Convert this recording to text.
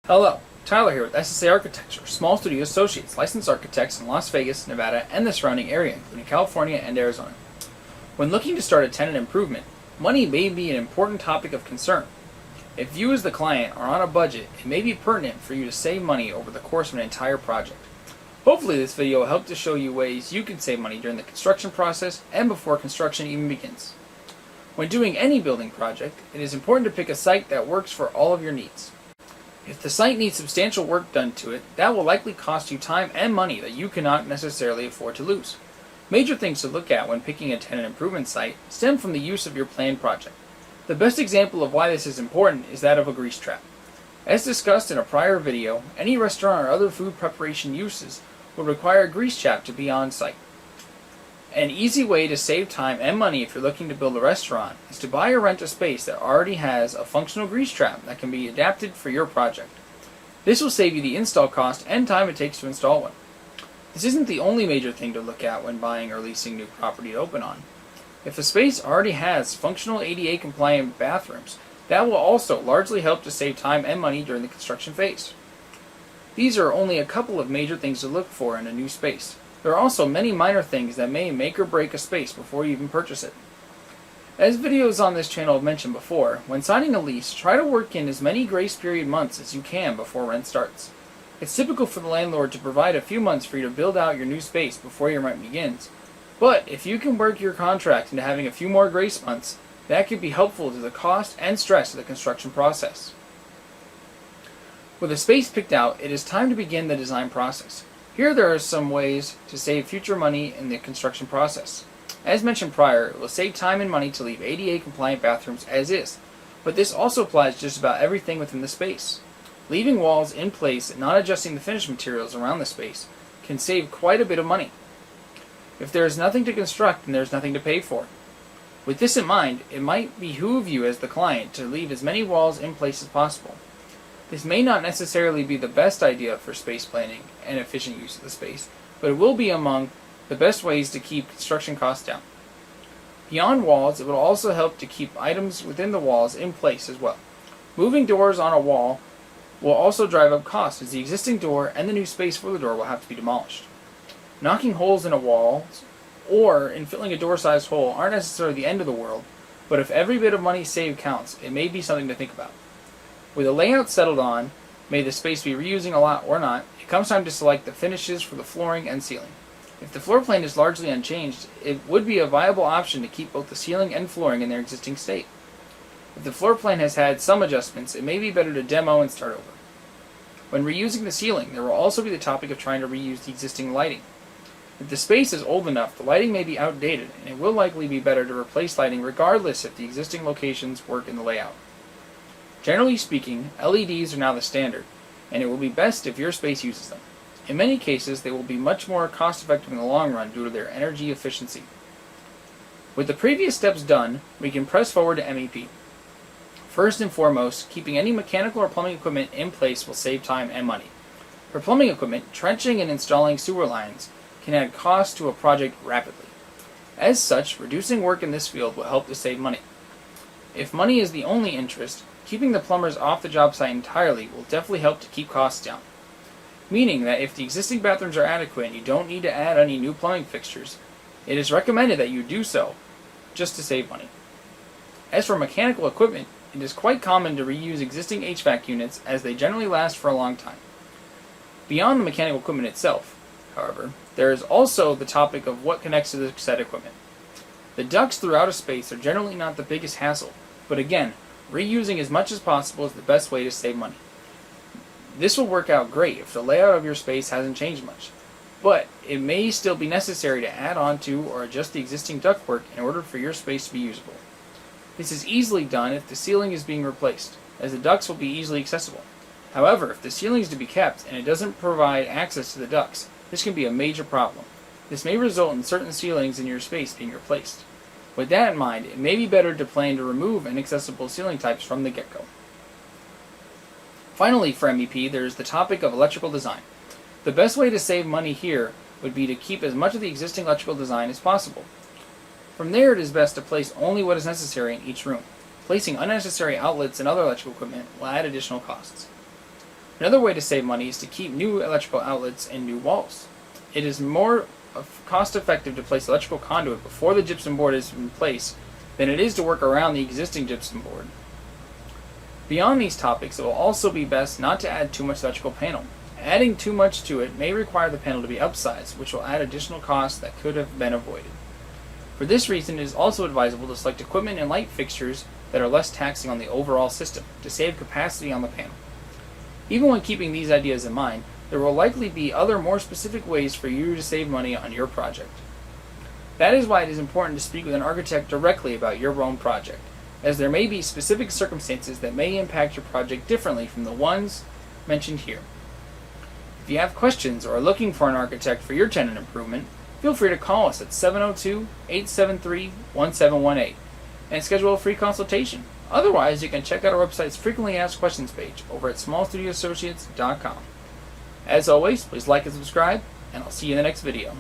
Hello, Tyler here with SSA Architecture, small studio associates, licensed architects in Las Vegas, Nevada, and the surrounding area, including California and Arizona. When looking to start a tenant improvement, money may be an important topic of concern. If you as the client are on a budget, it may be pertinent for you to save money over the course of an entire project. Hopefully this video will help to show you ways you can save money during the construction process and before construction even begins. When doing any building project, it is important to pick a site that works for all of your needs. If the site needs substantial work done to it, that will likely cost you time and money that you cannot necessarily afford to lose. Major things to look at when picking a tenant improvement site stem from the use of your planned project. The best example of why this is important is that of a grease trap. As discussed in a prior video, any restaurant or other food preparation uses will require a grease trap to be on site. An easy way to save time and money if you're looking to build a restaurant is to buy or rent a space that already has a functional grease trap that can be adapted for your project. This will save you the install cost and time it takes to install one. This isn't the only major thing to look at when buying or leasing new property to open on. If a space already has functional ADA compliant bathrooms, that will also largely help to save time and money during the construction phase. These are only a couple of major things to look for in a new space. There are also many minor things that may make or break a space before you even purchase it. As videos on this channel have mentioned before, when signing a lease, try to work in as many grace period months as you can before rent starts. It's typical for the landlord to provide a few months for you to build out your new space before your rent begins. But if you can work your contract into having a few more grace months, that could be helpful to the cost and stress of the construction process. With a space picked out, it is time to begin the design process. Here there are some ways to save future money in the construction process. As mentioned prior, it will save time and money to leave ADA compliant bathrooms as is, but this also applies to just about everything within the space. Leaving walls in place and not adjusting the finished materials around the space can save quite a bit of money. If there is nothing to construct, then there is nothing to pay for. With this in mind, it might behoove you as the client to leave as many walls in place as possible. This may not necessarily be the best idea for space planning and efficient use of the space, but it will be among the best ways to keep construction costs down. Beyond walls, it will also help to keep items within the walls in place as well. Moving doors on a wall will also drive up costs, as the existing door and the new space for the door will have to be demolished. Knocking holes in a wall or in filling a door-sized hole aren't necessarily the end of the world, but if every bit of money saved counts, it may be something to think about. With a layout settled on, may the space be reusing a lot or not, it comes time to select the finishes for the flooring and ceiling. If the floor plan is largely unchanged, it would be a viable option to keep both the ceiling and flooring in their existing state. If the floor plan has had some adjustments, it may be better to demo and start over. When reusing the ceiling, there will also be the topic of trying to reuse the existing lighting. If the space is old enough, the lighting may be outdated, and it will likely be better to replace lighting regardless if the existing locations work in the layout. Generally speaking, LEDs are now the standard, and it will be best if your space uses them. In many cases, they will be much more cost-effective in the long run due to their energy efficiency. With the previous steps done, we can press forward to MEP. First and foremost, keeping any mechanical or plumbing equipment in place will save time and money. For plumbing equipment, trenching and installing sewer lines can add cost to a project rapidly. As such, reducing work in this field will help to save money. If money is the only interest, keeping the plumbers off the job site entirely will definitely help to keep costs down. Meaning that if the existing bathrooms are adequate and you don't need to add any new plumbing fixtures, it is recommended that you do so, just to save money. As for mechanical equipment, it is quite common to reuse existing HVAC units as they generally last for a long time. Beyond the mechanical equipment itself, however, there is also the topic of what connects to the said equipment. The ducts throughout a space are generally not the biggest hassle, but again, reusing as much as possible is the best way to save money. This will work out great if the layout of your space hasn't changed much, but it may still be necessary to add on to or adjust the existing ductwork in order for your space to be usable. This is easily done if the ceiling is being replaced, as the ducts will be easily accessible. However, if the ceiling is to be kept and it doesn't provide access to the ducts, this can be a major problem. This may result in certain ceilings in your space being replaced. With that in mind, it may be better to plan to remove inaccessible ceiling types from the get-go. Finally, for MEP, there is the topic of electrical design. The best way to save money here would be to keep as much of the existing electrical design as possible. From there, it is best to place only what is necessary in each room. Placing unnecessary outlets and other electrical equipment will add additional costs. Another way to save money is to keep new electrical outlets in new walls. It is more cost effective to place electrical conduit before the gypsum board is in place than it is to work around the existing gypsum board. Beyond these topics, it will also be best not to add too much electrical panel. Adding too much to it may require the panel to be upsized, which will add additional costs that could have been avoided. For this reason, it is also advisable to select equipment and light fixtures that are less taxing on the overall system to save capacity on the panel. Even when keeping these ideas in mind, there will likely be other more specific ways for you to save money on your project. That is why it is important to speak with an architect directly about your own project, as there may be specific circumstances that may impact your project differently from the ones mentioned here. If you have questions or are looking for an architect for your tenant improvement, feel free to call us at 702-873-1718 and schedule a free consultation. Otherwise, you can check out our website's frequently asked questions page over at smallstudioassociates.com. As always, please like and subscribe, and I'll see you in the next video.